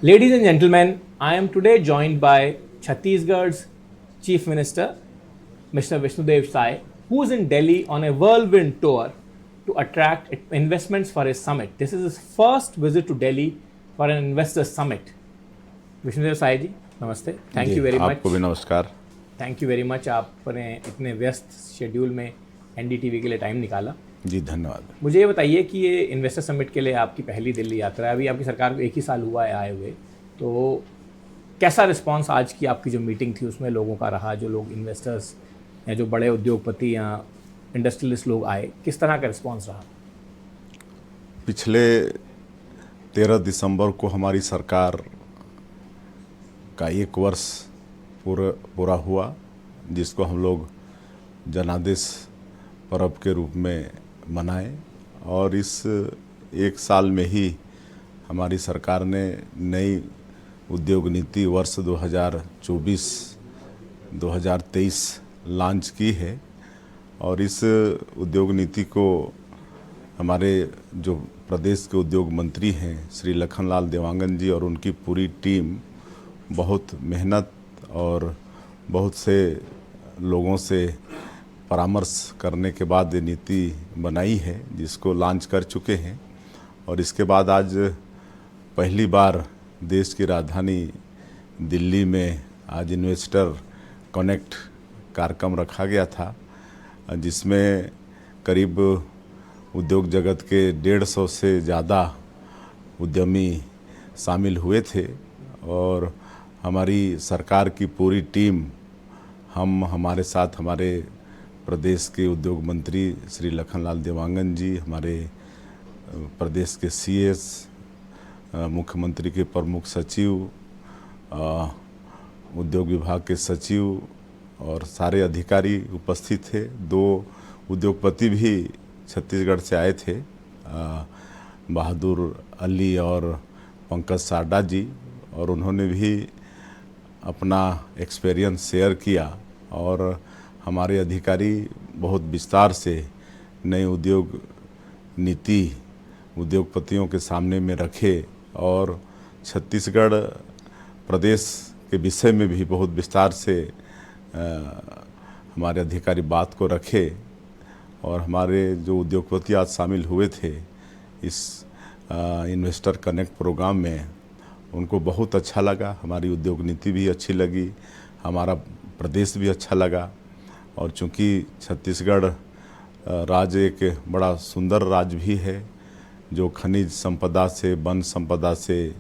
Ladies and gentlemen, I am today joined by Chhattisgarh's Chief Minister, Mr. Vishnudev Sai, who is in Delhi on a whirlwind tour to attract investments for his summit. This is his first visit to Delhi for an investor summit. Vishnudev Sai ji, namaste. Thank you very much. आपको भी नमस्कार. Thank you very much, आपने इतने व्यस्त schedule में NDTV के लिए time निकाला. जी धन्यवाद. मुझे ये बताइए कि ये इन्वेस्टर समिट के लिए आपकी पहली दिल्ली यात्रा है. अभी आपकी सरकार को 1 ही साल हुआ है आए हुए, तो कैसा रिस्पांस आज की आपकी जो मीटिंग थी उसमें लोगों का रहा? जो लोग इन्वेस्टर्स या जो बड़े उद्योगपति या इंडस्ट्रियलिस्ट लोग आए, किस तरह का रिस्पांस रहा? पिछले 13 दिसंबर को हमारी सरकार का 1 वर्ष पूरा हुआ, जिसको हम लोग जनादेश पर्व के रूप में मनाए. और इस 1 साल में ही हमारी सरकार ने नई उद्योग नीति वर्ष 2024-2023 लॉन्च की है. और इस उद्योग नीति को हमारे जो प्रदेश के उद्योग मंत्री हैं श्री लखनलाल देवांगन जी और उनकी पूरी टीम बहुत मेहनत और बहुत से लोगों से परामर्श करने के बाद ये नीति बनाई है, जिसको लॉन्च कर चुके हैं. और इसके बाद आज पहली बार देश की राजधानी दिल्ली में आज इन्वेस्टर कनेक्ट कार्यक्रम रखा गया था, जिसमें करीब उद्योग जगत के 150 से ज़्यादा उद्यमी शामिल हुए थे. और हमारी सरकार की पूरी टीम, हमारे साथ हमारे प्रदेश के उद्योग मंत्री श्री लखनलाल देवांगन जी, हमारे प्रदेश के सीएस, मुख्यमंत्री के प्रमुख सचिव, उद्योग विभाग के सचिव और सारे अधिकारी उपस्थित थे. 2 उद्योगपति भी छत्तीसगढ़ से आए थे, बहादुर अली और पंकज साडा जी, और उन्होंने भी अपना एक्सपीरियंस शेयर किया. और हमारे अधिकारी बहुत विस्तार से नई उद्योग नीति उद्योगपतियों के सामने में रखे और छत्तीसगढ़ प्रदेश के विषय में भी बहुत विस्तार से हमारे अधिकारी बात को रखे. और हमारे जो उद्योगपति आज शामिल हुए थे इस इन्वेस्टर कनेक्ट प्रोग्राम में, उनको बहुत अच्छा लगा. हमारी उद्योग नीति भी अच्छी लगी, हमारा प्रदेश भी अच्छा लगा. और चूँकि छत्तीसगढ़ राज्य एक बड़ा सुंदर राज्य भी है, जो खनिज संपदा से, वन संपदा से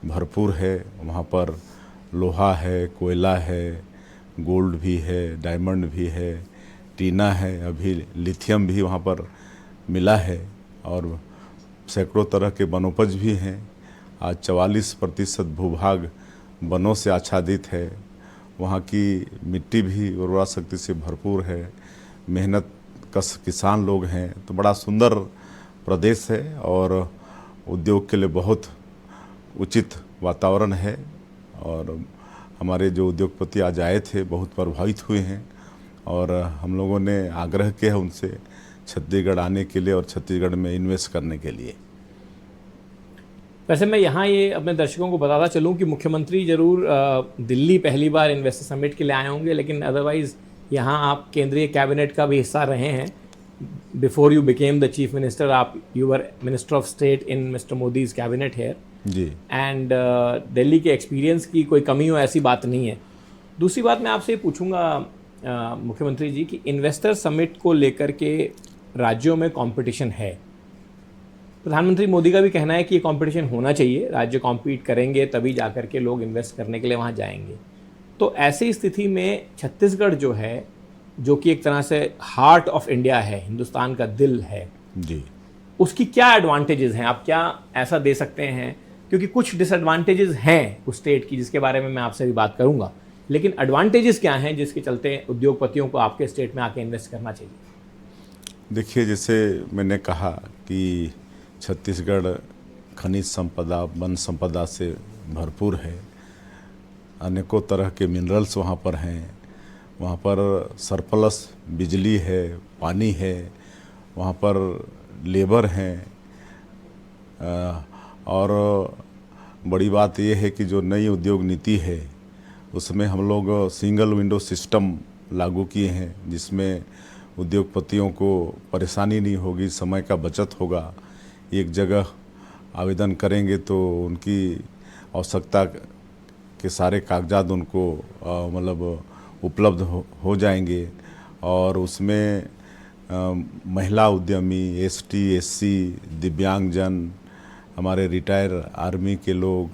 भरपूर है. वहाँ पर लोहा है, कोयला है, गोल्ड भी है, डायमंड भी है, टीना है, अभी लिथियम भी वहाँ पर मिला है. और सैकड़ों तरह के वनोपज भी हैं. आज 44% भूभाग वनों से आच्छादित है. वहाँ की मिट्टी भी उर्वरा शक्ति से भरपूर है, मेहनत कश किसान लोग हैं. तो बड़ा सुंदर प्रदेश है और उद्योग के लिए बहुत उचित वातावरण है. और हमारे जो उद्योगपति आज आए थे बहुत प्रभावित हुए हैं. और हम लोगों ने आग्रह किया उनसे छत्तीसगढ़ आने के लिए और छत्तीसगढ़ में इन्वेस्ट करने के लिए. वैसे मैं यहाँ ये अपने दर्शकों को बताता चलूँ कि मुख्यमंत्री ज़रूर दिल्ली पहली बार इन्वेस्टर समिट के लिए आए होंगे, लेकिन अदरवाइज़ यहाँ आप केंद्रीय कैबिनेट का भी हिस्सा रहे हैं. Before you became the chief minister, आप you were minister of state in Mr Modi's cabinet here जी. एंड दिल्ली के एक्सपीरियंस की कोई कमी हो ऐसी बात नहीं है. दूसरी बात मैं आपसे पूछूंगा मुख्यमंत्री जी कि इन्वेस्टर समिट को लेकर के राज्यों में कंपटीशन है. प्रधानमंत्री मोदी का भी कहना है कि ये कंपटीशन होना चाहिए, राज्य कॉम्पीट करेंगे तभी जाकर के लोग इन्वेस्ट करने के लिए वहाँ जाएंगे. तो ऐसी स्थिति में छत्तीसगढ़ जो है, जो कि एक तरह से हार्ट ऑफ इंडिया है, हिंदुस्तान का दिल है जी, उसकी क्या एडवांटेजेस हैं? आप क्या ऐसा दे सकते हैं? क्योंकि कुछ डिसएडवांटेजेस हैं उस स्टेट की, जिसके बारे में मैं आपसे भी बात करूंगा, लेकिन एडवांटेजेस क्या हैं जिसके चलते उद्योगपतियों को आपके स्टेट में आके इन्वेस्ट करना चाहिए? देखिए, जैसे मैंने कहा कि छत्तीसगढ़ खनिज संपदा, वन संपदा से भरपूर है. अनेकों तरह के मिनरल्स वहाँ पर हैं. वहाँ पर सरप्लस बिजली है, पानी है, वहाँ पर लेबर हैं और बड़ी बात यह है कि जो नई उद्योग नीति है उसमें हम लोग सिंगल विंडो सिस्टम लागू किए हैं, जिसमें उद्योगपतियों को परेशानी नहीं होगी, समय का बचत होगा। एक जगह आवेदन करेंगे तो उनकी आवश्यकता के सारे कागजात उनको मतलब उपलब्ध हो जाएंगे। और उसमें महिला उद्यमी, एसटी, एससी, दिव्यांगजन, हमारे रिटायर आर्मी के लोग,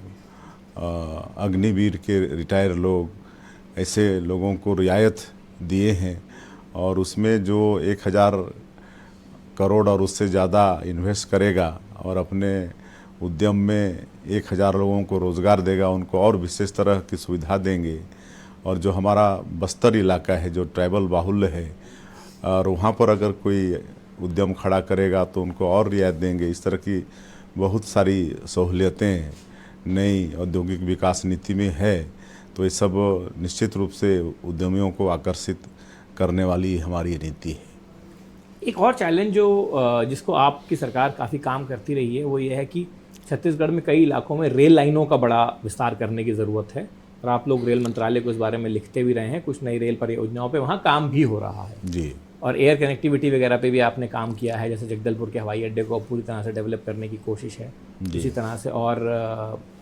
अग्निवीर के रिटायर लोग, ऐसे लोगों को रियायत दिए हैं। और उसमें जो 1000 करोड़ और उससे ज़्यादा इन्वेस्ट करेगा और अपने उद्यम में 1000 लोगों को रोज़गार देगा, उनको और विशेष तरह की सुविधा देंगे। और जो हमारा बस्तर इलाका है जो ट्राइबल बाहुल्य है, और वहाँ पर अगर कोई उद्यम खड़ा करेगा तो उनको और रियायत देंगे। इस तरह की बहुत सारी सहूलियतें नई औद्योगिक विकास नीति में है। तो ये सब निश्चित रूप से उद्यमियों को आकर्षित करने वाली हमारी नीति है। एक और चैलेंज जो जिसको आपकी सरकार काफ़ी काम करती रही है वो ये है कि छत्तीसगढ़ में कई इलाकों में रेल लाइनों का बड़ा विस्तार करने की ज़रूरत है, और आप लोग रेल मंत्रालय को इस बारे में लिखते भी रहे हैं। कुछ नई रेल परियोजनाओं पे वहाँ काम भी हो रहा है जी। और एयर कनेक्टिविटी वगैरह पे भी आपने काम किया है, जैसे जगदलपुर के हवाई अड्डे को पूरी तरह से डेवलप करने की कोशिश है इसी तरह से। और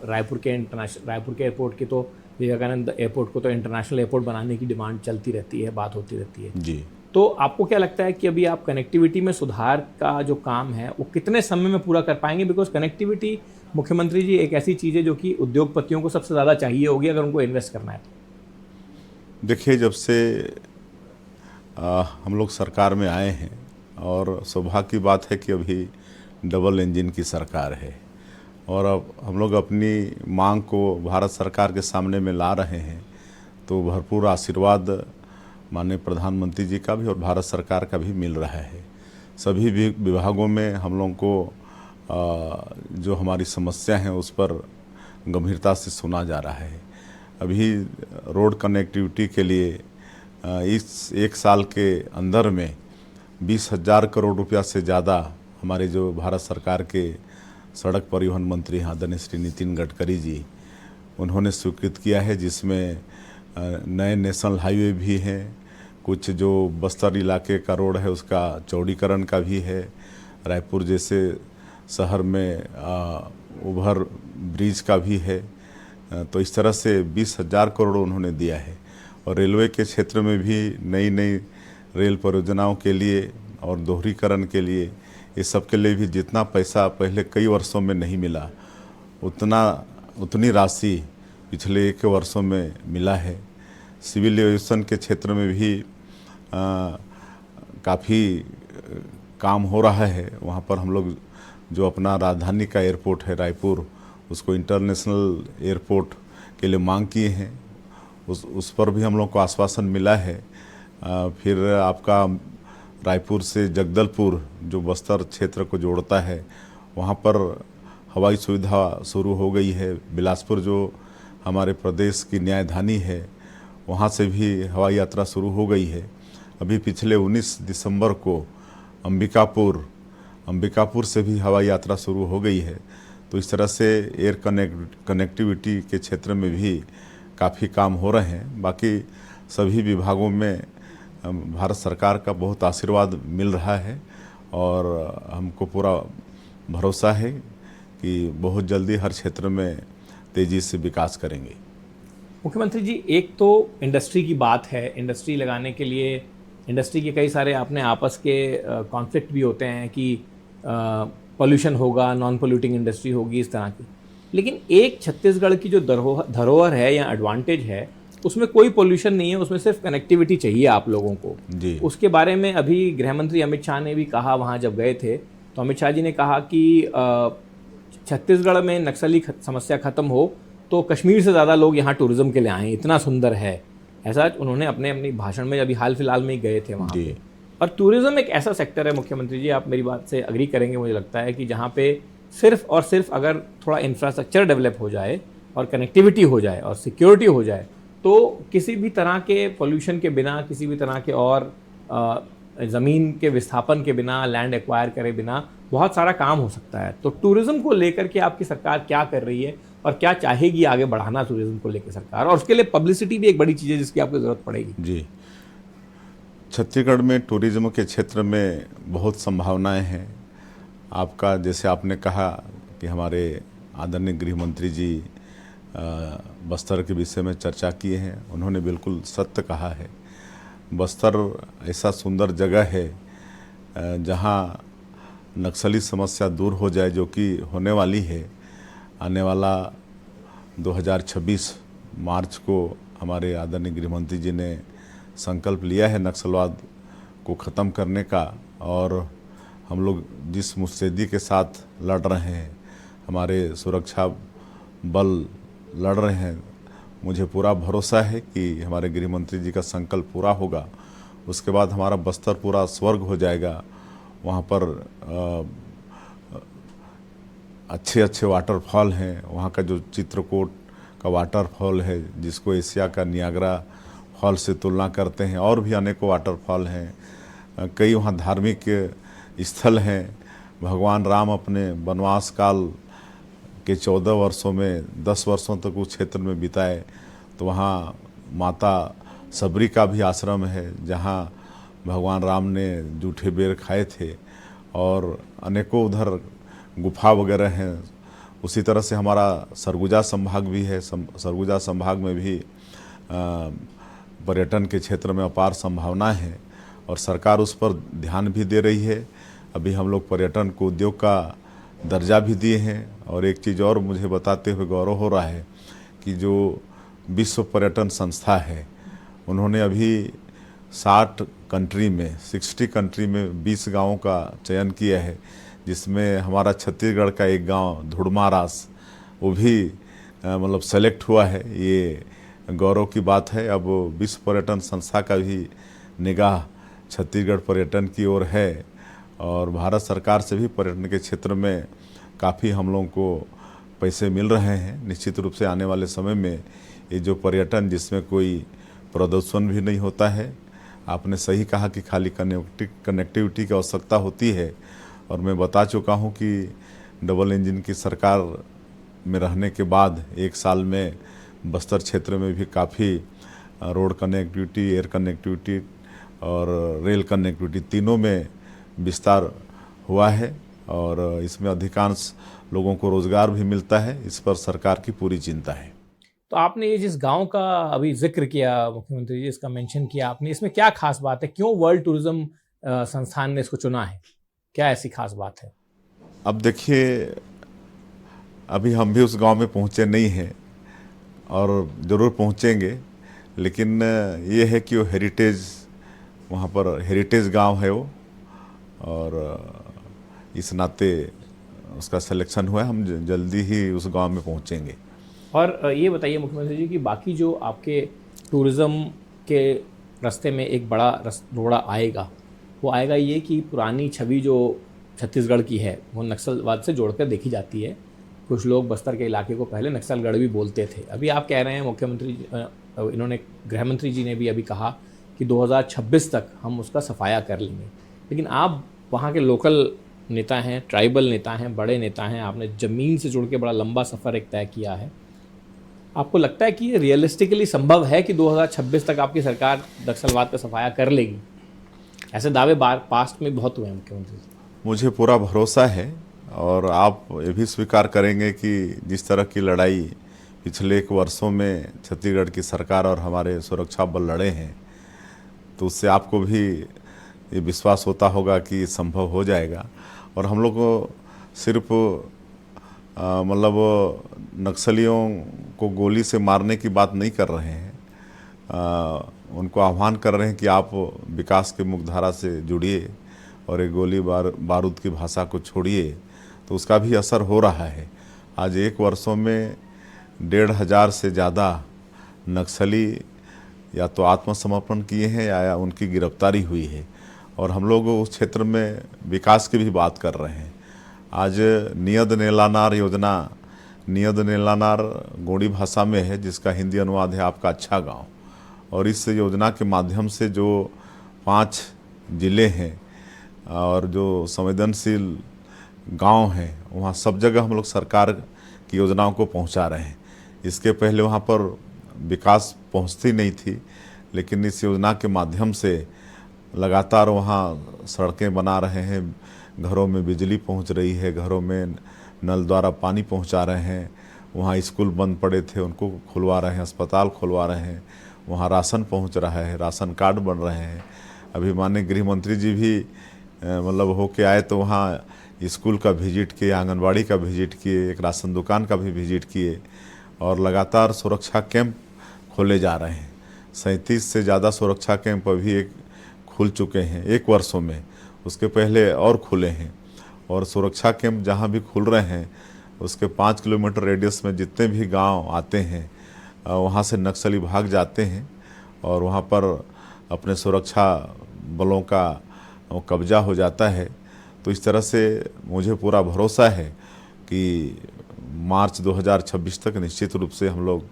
रायपुर के एयरपोर्ट की तो, विवेकानंद एयरपोर्ट को तो इंटरनेशनल एयरपोर्ट बनाने की डिमांड चलती रहती है, बात होती रहती है जी। तो आपको क्या लगता है कि अभी आप कनेक्टिविटी में सुधार का जो काम है वो कितने समय में पूरा कर पाएंगे? बिकॉज कनेक्टिविटी मुख्यमंत्री जी एक ऐसी चीज़ है जो कि उद्योगपतियों को सबसे ज़्यादा चाहिए होगी अगर उनको इन्वेस्ट करना है तो। देखिए, जब से हम लोग सरकार में आए हैं, और सौभाग्य की बात है कि अभी डबल इंजन की सरकार है, और अब हम लोग अपनी मांग को भारत सरकार के सामने में ला रहे हैं। तो भरपूर आशीर्वाद माननीय प्रधानमंत्री जी का भी और भारत सरकार का भी मिल रहा है। सभी विभागों में हम लोगों को जो हमारी समस्या है उस पर गंभीरता से सुना जा रहा है। अभी रोड कनेक्टिविटी के लिए इस 1 साल के अंदर में 20,000 करोड़ रुपया से ज़्यादा हमारे जो भारत सरकार के सड़क परिवहन मंत्री आदरणीय श्री नितिन गडकरी जी, उन्होंने स्वीकृत किया है, जिसमें नए नेशनल हाईवे भी हैं, कुछ जो बस्तर इलाके का रोड है उसका चौड़ीकरण का भी है, रायपुर जैसे शहर में ओवर ब्रिज का भी है। तो इस तरह से 20,000 करोड़ उन्होंने दिया है। और रेलवे के क्षेत्र में भी नई नई रेल परियोजनाओं के लिए और दोहरीकरण के लिए, ये सब के लिए भी जितना पैसा पहले कई वर्षों में नहीं मिला, उतनी राशि पिछले 1 वर्षों में मिला है। सिविल एविएशन के क्षेत्र में भी काफ़ी काम हो रहा है। वहाँ पर हम लोग जो अपना राजधानी का एयरपोर्ट है रायपुर, उसको इंटरनेशनल एयरपोर्ट के लिए मांग किए हैं, उस पर भी हम लोग को आश्वासन मिला है। फिर आपका रायपुर से जगदलपुर जो बस्तर क्षेत्र को जोड़ता है, वहाँ पर हवाई सुविधा शुरू हो गई है। बिलासपुर जो हमारे प्रदेश की न्यायधानी है, वहाँ से भी हवाई यात्रा शुरू हो गई है। अभी पिछले 19 दिसंबर को अंबिकापुर से भी हवाई यात्रा शुरू हो गई है। तो इस तरह से एयर कनेक्टिविटी के क्षेत्र में भी काफ़ी काम हो रहे हैं। बाकी सभी विभागों में भारत सरकार का बहुत आशीर्वाद मिल रहा है, और हमको पूरा भरोसा है कि बहुत जल्दी हर क्षेत्र में तेज़ी से विकास करेंगे। मुख्यमंत्री जी, एक तो इंडस्ट्री की बात है, इंडस्ट्री लगाने के लिए इंडस्ट्री के कई सारे अपने आपस के कॉन्फ्लिक्ट भी होते हैं कि पोल्यूशन होगा, नॉन पोल्यूटिंग इंडस्ट्री होगी, इस तरह की। लेकिन एक छत्तीसगढ़ की जो धरोहर है या एडवांटेज है, उसमें कोई पोल्यूशन नहीं है, उसमें सिर्फ कनेक्टिविटी चाहिए आप लोगों को जी। उसके बारे में अभी गृह मंत्री अमित शाह ने भी कहा, वहाँ जब गए थे तो अमित शाह जी ने कहा कि छत्तीसगढ़ में नक्सली समस्या खत्म हो तो कश्मीर से ज़्यादा लोग यहाँ टूरिज्म के लिए आएँ, इतना सुंदर है। ऐसा उन्होंने अपनी भाषण में अभी हाल फिलहाल में ही गए थे वहाँ पे। और टूरिज्म एक ऐसा सेक्टर है मुख्यमंत्री जी, आप मेरी बात से अग्री करेंगे मुझे लगता है, कि जहाँ पे सिर्फ और सिर्फ अगर थोड़ा इंफ्रास्ट्रक्चर डेवलप हो जाए और कनेक्टिविटी हो जाए और सिक्योरिटी हो जाए तो किसी भी तरह के पोल्यूशन के बिना, किसी भी तरह के और ज़मीन के विस्थापन के बिना, लैंड एक्वायर करे बिना बहुत सारा काम हो सकता है। तो टूरिज़्म को लेकर के आपकी सरकार क्या कर रही है और क्या चाहेगी आगे बढ़ाना टूरिज्म को लेकर सरकार, और उसके लिए पब्लिसिटी भी एक बड़ी चीज़ है जिसकी आपको ज़रूरत पड़ेगी। जी, छत्तीसगढ़ में टूरिज्म के क्षेत्र में बहुत संभावनाएं हैं। आपका जैसे आपने कहा कि हमारे आदरणीय गृह मंत्री जी बस्तर के विषय में चर्चा किए हैं, उन्होंने बिल्कुल सत्य कहा है। बस्तर ऐसा सुंदर जगह है जहां नक्सली समस्या दूर हो जाए, जो कि होने वाली है। आने वाला 2026 मार्च को हमारे आदरणीय गृह मंत्री जी ने संकल्प लिया है नक्सलवाद को ख़त्म करने का, और हम लोग जिस मुस्तैदी के साथ लड़ रहे हैं, हमारे सुरक्षा बल लड़ रहे हैं, मुझे पूरा भरोसा है कि हमारे गृह मंत्री जी का संकल्प पूरा होगा। उसके बाद हमारा बस्तर पूरा स्वर्ग हो जाएगा। वहाँ पर अच्छे अच्छे वाटरफॉल हैं। वहाँ का जो चित्रकूट का वाटरफॉल है, जिसको एशिया का नियाग्रा फॉल से तुलना करते हैं, और भी अनेकों वाटरफॉल हैं। कई वहाँ धार्मिक स्थल हैं। भगवान राम अपने वनवास काल के 14 वर्षों में 10 वर्षों तक उस क्षेत्र में बिताए। तो वहाँ माता सबरी का भी आश्रम है, जहाँ भगवान राम ने जूठे बेर खाए थे, और अनेकों उधर गुफा वगैरह हैं। उसी तरह से हमारा सरगुजा संभाग भी है। सरगुजा संभाग में भी पर्यटन के क्षेत्र में अपार संभावना है, और सरकार उस पर ध्यान भी दे रही है। अभी हम लोग पर्यटन को उद्योग का दर्जा भी दिए हैं। और एक चीज़ और मुझे बताते हुए गौरव हो रहा है कि जो विश्व पर्यटन संस्था है, उन्होंने अभी 60 कंट्री में 20 गाँवों का चयन किया है, जिसमें हमारा छत्तीसगढ़ का एक गांव धुड़मारास, वो भी मतलब सेलेक्ट हुआ है। ये गौरव की बात है। अब विश्व पर्यटन संस्था का भी निगाह छत्तीसगढ़ पर्यटन की ओर है, और भारत सरकार से भी पर्यटन के क्षेत्र में काफ़ी हम लोगों को पैसे मिल रहे हैं। निश्चित रूप से आने वाले समय में ये जो पर्यटन, जिसमें कोई प्रदूषण भी नहीं होता है, आपने सही कहा कि खाली कनेक्टिविटी की आवश्यकता होती है। और मैं बता चुका हूँ कि डबल इंजन की सरकार में रहने के बाद 1 साल में बस्तर क्षेत्र में भी काफ़ी रोड कनेक्टिविटी, एयर कनेक्टिविटी और रेल कनेक्टिविटी तीनों में विस्तार हुआ है, और इसमें अधिकांश लोगों को रोज़गार भी मिलता है। इस पर सरकार की पूरी चिंता है। तो आपने ये जिस गांव का अभी जिक्र किया मुख्यमंत्री जी, इसका मेंशन किया आपने, इसमें क्या खास बात है? क्यों वर्ल्ड टूरिज्म संस्थान ने इसको चुना है? क्या ऐसी खास बात है? अब देखिए, अभी हम भी उस गांव में पहुंचे नहीं हैं, और ज़रूर पहुंचेंगे। लेकिन ये है कि वो हेरिटेज, वहाँ पर हेरिटेज गांव है वो, और इस नाते उसका सिलेक्शन हुआ है। हम जल्दी ही उस गांव में पहुंचेंगे। और ये बताइए मुख्यमंत्री जी कि बाकी जो आपके टूरिज़्म के रास्ते में एक बड़ा रोड़ा आएगा, वो आएगा ये कि पुरानी छवि जो छत्तीसगढ़ की है वो नक्सलवाद से जोड़कर देखी जाती है। कुछ लोग बस्तर के इलाके को पहले नक्सलगढ़ भी बोलते थे। अभी आप कह रहे हैं मुख्यमंत्री, इन्होंने गृह मंत्री जी ने भी अभी कहा कि 2026 तक हम उसका सफाया कर लेंगे। लेकिन आप वहाँ के लोकल नेता हैं, ट्राइबल नेता हैं, बड़े नेता हैं, आपने ज़मीन से जुड़ के बड़ा लंबा सफ़र एक तय किया है। आपको लगता है कि ये रियलिस्टिकली संभव है कि 2026 तक आपकी सरकार नक्सलवाद का सफाया कर लेगी? ऐसे दावे पास्ट में बहुत हुए हैं मुख्यमंत्री। मुझे पूरा भरोसा है, और आप ये भी स्वीकार करेंगे कि जिस तरह की लड़ाई पिछले 1 वर्षों में छत्तीसगढ़ की सरकार और हमारे सुरक्षा बल लड़े हैं, तो उससे आपको भी ये विश्वास होता होगा कि संभव हो जाएगा। और हम लोग को सिर्फ मतलब नक्सलियों को गोली से मारने की बात नहीं कर रहे हैं, उनको आह्वान कर रहे हैं कि आप विकास के मुख्यधारा से जुड़िए और एक गोली बारूद की भाषा को छोड़िए। तो उसका भी असर हो रहा है। आज 1 वर्षों में 1,500 से ज़्यादा नक्सली या तो आत्मसमर्पण किए हैं या उनकी गिरफ्तारी हुई है, और हम लोग उस क्षेत्र में विकास की भी बात कर रहे हैं। आज नियद नेलानार योजना, नियद नेलानार गोंडी भाषा में है, जिसका हिंदी अनुवाद है आपका अच्छा गांव। और इस योजना के माध्यम से जो 5 जिले हैं और जो संवेदनशील गांव हैं, वहाँ सब जगह हम लोग सरकार की योजनाओं को पहुंचा रहे हैं। इसके पहले वहां पर विकास पहुंचती नहीं थी, लेकिन इस योजना के माध्यम से लगातार वहाँ सड़कें बना रहे हैं, घरों में बिजली पहुंच रही है, घरों में नल द्वारा पानी पहुंचा रहे हैं, वहाँ स्कूल बंद पड़े थे उनको खुलवा रहे हैं, अस्पताल खुलवा रहे हैं, वहाँ राशन पहुंच रहा है, राशन कार्ड बन रहे हैं। अभी माननीय गृह मंत्री जी भी मतलब होके आए तो वहाँ स्कूल का विजिट किए, आंगनबाड़ी का विजिट किए, एक राशन दुकान का भी विजिट किए और लगातार सुरक्षा कैंप खोले जा रहे हैं। 37 से ज़्यादा सुरक्षा कैंप अभी एक खुल चुके हैं 1 वर्षों में, उसके पहले और खुले हैं। और सुरक्षा कैंप जहाँ भी खुल रहे हैं उसके 5 किलोमीटर रेडियस में जितने भी गांव आते हैं वहाँ से नक्सली भाग जाते हैं और वहाँ पर अपने सुरक्षा बलों का कब्जा हो जाता है। तो इस तरह से मुझे पूरा भरोसा है कि मार्च 2026 तक निश्चित रूप से हम लोग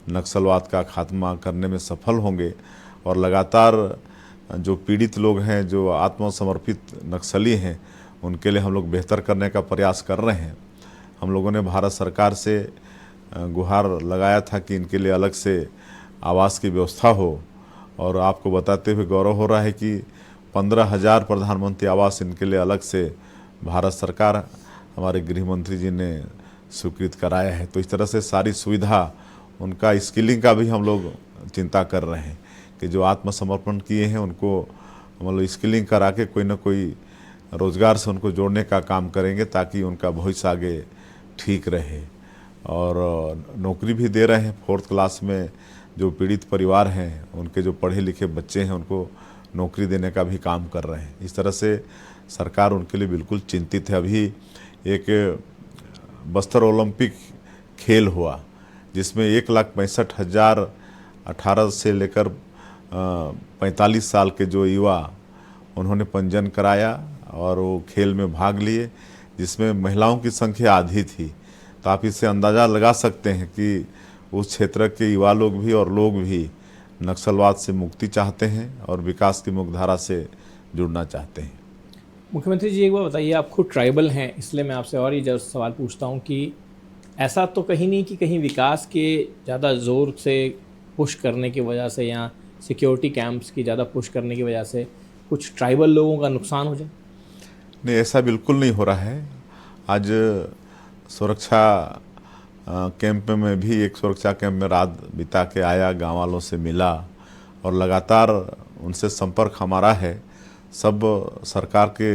नक्सलवाद का खात्मा करने में सफल होंगे और लगातार जो पीड़ित लोग हैं, जो आत्मसमर्पित नक्सली हैं, उनके लिए हम लोग बेहतर करने का प्रयास कर रहे हैं। हम लोगों ने भारत सरकार से गुहार लगाया था कि इनके लिए अलग से आवास की व्यवस्था हो और आपको बताते हुए गौरव हो रहा है कि 15,000 प्रधानमंत्री आवास इनके लिए अलग से भारत सरकार हमारे गृह मंत्री जी ने स्वीकृत कराया है। तो इस तरह से सारी सुविधा, उनका स्किलिंग का भी हम लोग चिंता कर रहे हैं कि जो आत्मसमर्पण किए हैं उनको मतलब स्किलिंग करा के कोई ना कोई रोज़गार से उनको जोड़ने का काम करेंगे ताकि उनका भविष्य आगे ठीक रहे। और नौकरी भी दे रहे हैं। 4th क्लास में जो पीड़ित परिवार हैं, उनके जो पढ़े लिखे बच्चे हैं, उनको नौकरी देने का भी काम कर रहे हैं। इस तरह से सरकार उनके लिए बिल्कुल चिंतित है। अभी एक बस्तर ओलंपिक खेल हुआ जिसमें 1,65,000 18 से लेकर 45 साल के जो युवा उन्होंने पंजीयन कराया और वो खेल में भाग लिए, जिसमें महिलाओं की संख्या आधी थी। तो आप इससे अंदाज़ा लगा सकते हैं कि उस क्षेत्र के युवा लोग भी और लोग भी नक्सलवाद से मुक्ति चाहते हैं और विकास की मुख्यधारा से जुड़ना चाहते हैं। मुख्यमंत्री जी, एक बार बताइए, आप खुद ट्राइबल हैं, इसलिए मैं आपसे और ये सवाल पूछता हूँ कि ऐसा तो कहीं नहीं कि कहीं विकास के ज़्यादा ज़ोर से पुश करने की वजह से या सिक्योरिटी कैंप्स की ज़्यादा पुश करने की वजह से कुछ ट्राइबल लोगों का नुकसान हो जाए? नहीं, ऐसा बिल्कुल नहीं हो रहा है। आज सुरक्षा कैंप में भी, एक सुरक्षा कैंप में रात बिता के आया, गांव वालों से मिला और लगातार उनसे संपर्क हमारा है। सब सरकार के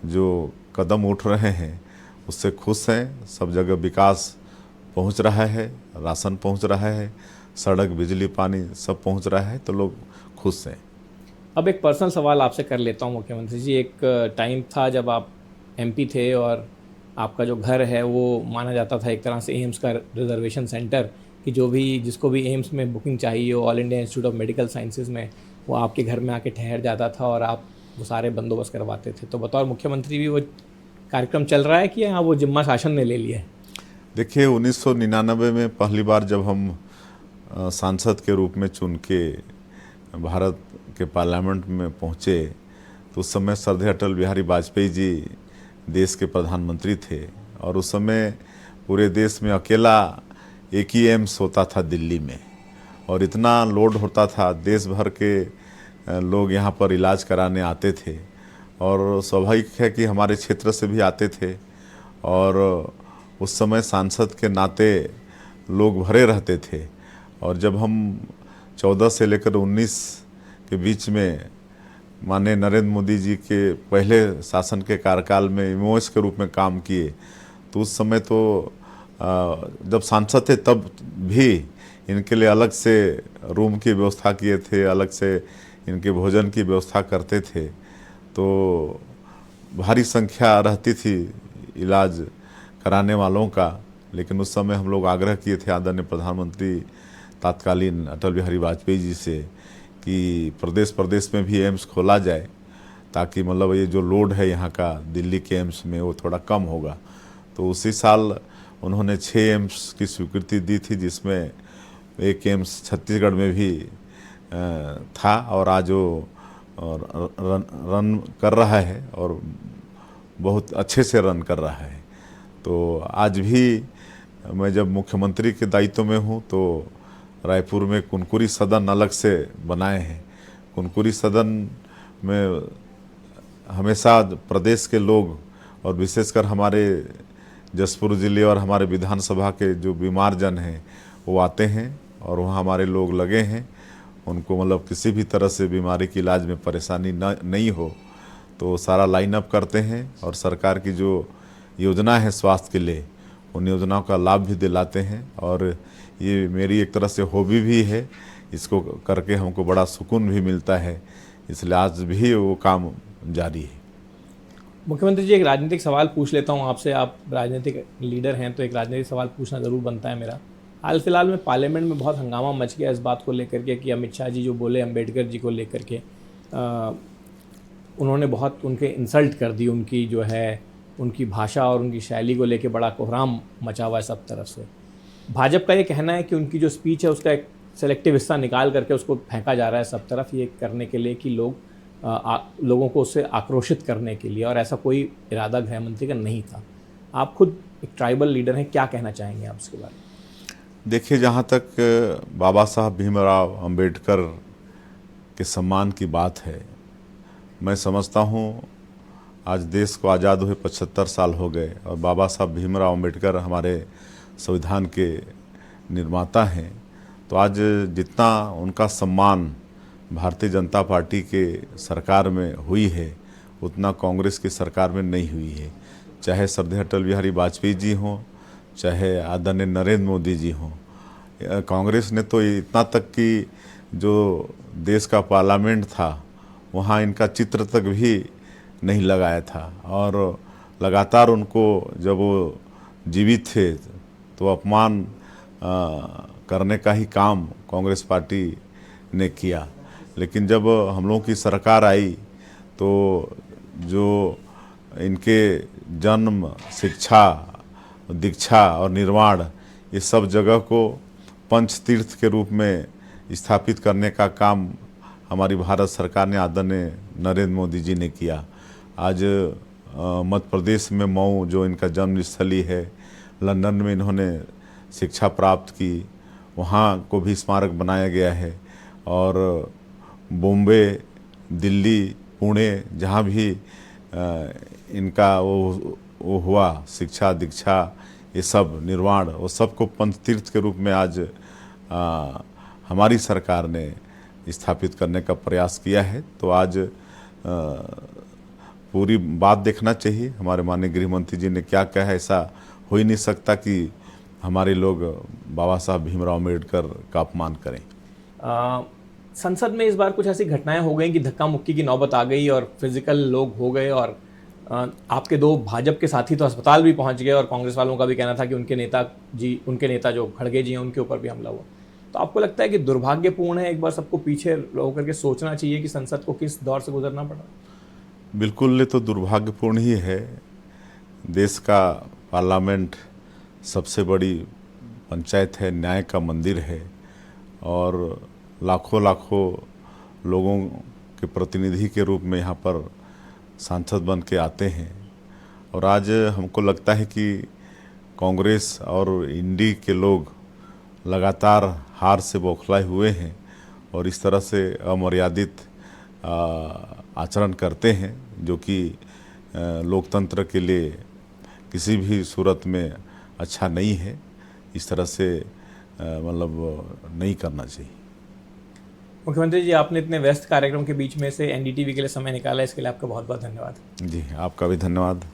जो कदम उठ रहे हैं उससे खुश हैं। सब जगह विकास पहुंच रहा है, राशन पहुंच रहा है, सड़क, बिजली, पानी सब पहुंच रहा है, तो लोग खुश हैं। अब एक पर्सनल सवाल आपसे कर लेता हूँ मुख्यमंत्री जी। एक टाइम था जब आप MP थे और आपका जो घर है वो माना जाता था एक तरह से एम्स का रिजर्वेशन सेंटर, कि जो भी जिसको भी एम्स में बुकिंग चाहिए हो, all India institute of medical sciences में, वो आपके घर में आके ठहर जाता था और आप वो सारे बंदोबस्त करवाते थे। तो बतौर मुख्यमंत्री भी वो कार्यक्रम चल रहा है कि यहाँ वो जिम्मा शासन ने ले लिया है? देखिए, 1999 में पहली बार जब हम सांसद के रूप में चुन के भारत के पार्लियामेंट में पहुँचे तो उस समय श्रद्धेय अटल बिहारी वाजपेयी जी देश के प्रधानमंत्री थे और उस समय पूरे देश में अकेला एक ही एम्स होता था दिल्ली में, और इतना लोड होता था, देश भर के लोग यहाँ पर इलाज कराने आते थे और स्वाभाविक है कि हमारे क्षेत्र से भी आते थे। और उस समय सांसद के नाते लोग भरे रहते थे। और जब हम 14 से लेकर 19 के बीच में माननीय नरेंद्र मोदी जी के पहले शासन के कार्यकाल में MOS के रूप में काम किए, तो उस समय तो जब सांसद थे तब भी इनके लिए अलग से रूम की व्यवस्था किए थे, अलग से इनके भोजन की व्यवस्था करते थे। तो भारी संख्या रहती थी इलाज कराने वालों का। लेकिन उस समय हम लोग आग्रह किए थे आदरणीय प्रधानमंत्री तत्कालीन अटल बिहारी वाजपेयी जी से कि प्रदेश प्रदेश में भी एम्स खोला जाए, ताकि मतलब ये जो लोड है यहाँ का दिल्ली के एम्स में वो थोड़ा कम होगा। तो उसी साल उन्होंने 6 एम्स की स्वीकृति दी थी, जिसमें एक एम्स छत्तीसगढ़ में भी था और आज वो रन कर रहा है और बहुत अच्छे से रन कर रहा है। तो आज भी मैं जब मुख्यमंत्री के दायित्व में हूँ तो रायपुर में कुनकुरी सदन अलग से बनाए हैं। कुनकुरी सदन में हमेशा प्रदेश के लोग और विशेषकर हमारे जसपुर ज़िले और हमारे विधानसभा के जो बीमार जन हैं वो आते हैं और वहाँ हमारे लोग लगे हैं। उनको मतलब किसी भी तरह से बीमारी के इलाज में परेशानी नहीं हो तो सारा लाइन अप करते हैं और सरकार की जो योजना है स्वास्थ्य के लिए उन योजनाओं का लाभ भी दिलाते हैं। और ये मेरी एक तरह से हॉबी भी है, इसको करके हमको बड़ा सुकून भी मिलता है, इसलिए आज भी वो काम जारी है। मुख्यमंत्री जी, एक राजनीतिक सवाल पूछ लेता हूँ आपसे। आप राजनीतिक लीडर हैं तो एक राजनीतिक सवाल पूछना ज़रूर बनता है मेरा। हाल फिलहाल में पार्लियामेंट में बहुत हंगामा मच गया इस बात को लेकर के कि अमित शाह जी जो बोले अम्बेडकर जी को लेकर के उन्होंने बहुत उनके इंसल्ट कर दी, उनकी जो है उनकी भाषा और उनकी शैली को लेकर बड़ा कोहराम मचा हुआ है सब तरफ से। भाजपा का ये कहना है कि उनकी जो स्पीच है उसका एक सेलेक्टिव हिस्सा निकाल करके उसको फेंका जा रहा है सब तरफ, ये करने के लिए कि लोगों को उससे आक्रोशित करने के लिए, और ऐसा कोई इरादा गृह मंत्री का नहीं था। आप खुद एक ट्राइबल लीडर हैं, क्या कहना चाहेंगे आप इसके बारे में? देखिए, जहाँ तक बाबा साहब भीमराव अंबेडकर के सम्मान की बात है, मैं समझता हूँ आज देश को आज़ाद हुए 75 साल हो गए और बाबा साहब भीमराव अंबेडकर हमारे संविधान के निर्माता हैं। तो आज जितना उनका सम्मान भारतीय जनता पार्टी के सरकार में हुई है उतना कांग्रेस की सरकार में नहीं हुई है। चाहे श्रद्धेय अटल बिहारी वाजपेयी जी हों, चाहे आदरणीय नरेंद्र मोदी जी हों, कांग्रेस ने तो इतना तक कि जो देश का पार्लियामेंट था वहाँ इनका चित्र तक भी नहीं लगाया था। और लगातार उनको जब वो जीवित थे तो अपमान करने का ही काम कांग्रेस पार्टी ने किया। लेकिन जब हम लोगों की सरकार आई तो जो इनके जन्म, शिक्षा, दीक्षा और निर्माण, ये सब जगह को पंच तीर्थ के रूप में स्थापित करने का काम हमारी भारत सरकार ने आदरणीय नरेंद्र मोदी जी ने किया। आज मध्य प्रदेश में मऊ जो इनका जन्म स्थली है, लंदन में इन्होंने शिक्षा प्राप्त की, वहाँ को भी स्मारक बनाया गया है। और बॉम्बे, दिल्ली, पुणे जहाँ भी इनका वो हुआ शिक्षा, दीक्षा, ये सब निर्माण, वो सबको पंच तीर्थ के रूप में आज हमारी सरकार ने स्थापित करने का प्रयास किया है। तो आज पूरी बात देखना चाहिए। हमारे माननीय गृह मंत्री जी ने क्या कहा है, ऐसा हो ही नहीं सकता कि हमारे लोग बाबा साहब भीमराव अम्बेडकर का अपमान करें। संसद में इस बार कुछ ऐसी घटनाएं हो गई कि धक्का मुक्की की नौबत आ गई और फिजिकल लोग हो गए, और आपके दो भाजपा के साथी तो अस्पताल भी पहुंच गए, और कांग्रेस वालों का भी कहना था कि उनके नेता जो खड़गे जी हैं उनके ऊपर भी हमला हुआ। तो आपको लगता है कि दुर्भाग्यपूर्ण है, एक बार सबको पीछे होकर के सोचना चाहिए कि संसद को किस दौर से गुजरना पड़ा? बिल्कुल, ये तो दुर्भाग्यपूर्ण ही है। देश का पार्लियामेंट सबसे बड़ी पंचायत है, न्याय का मंदिर है, और लाखों लोगों के प्रतिनिधि के रूप में यहाँ पर सांसद बन के आते हैं। और आज हमको लगता है कि कांग्रेस और इंडी के लोग लगातार हार से बौखलाए हुए हैं और इस तरह से अमर्यादित आचरण करते हैं, जो कि लोकतंत्र के लिए किसी भी सूरत में अच्छा नहीं है। इस तरह से मतलब नहीं करना चाहिए। मुख्यमंत्री जी, आपने इतने व्यस्त कार्यक्रम के बीच में से एनडीटीवी के लिए समय निकाला, इसके लिए आपका बहुत बहुत धन्यवाद। जी, आपका भी धन्यवाद।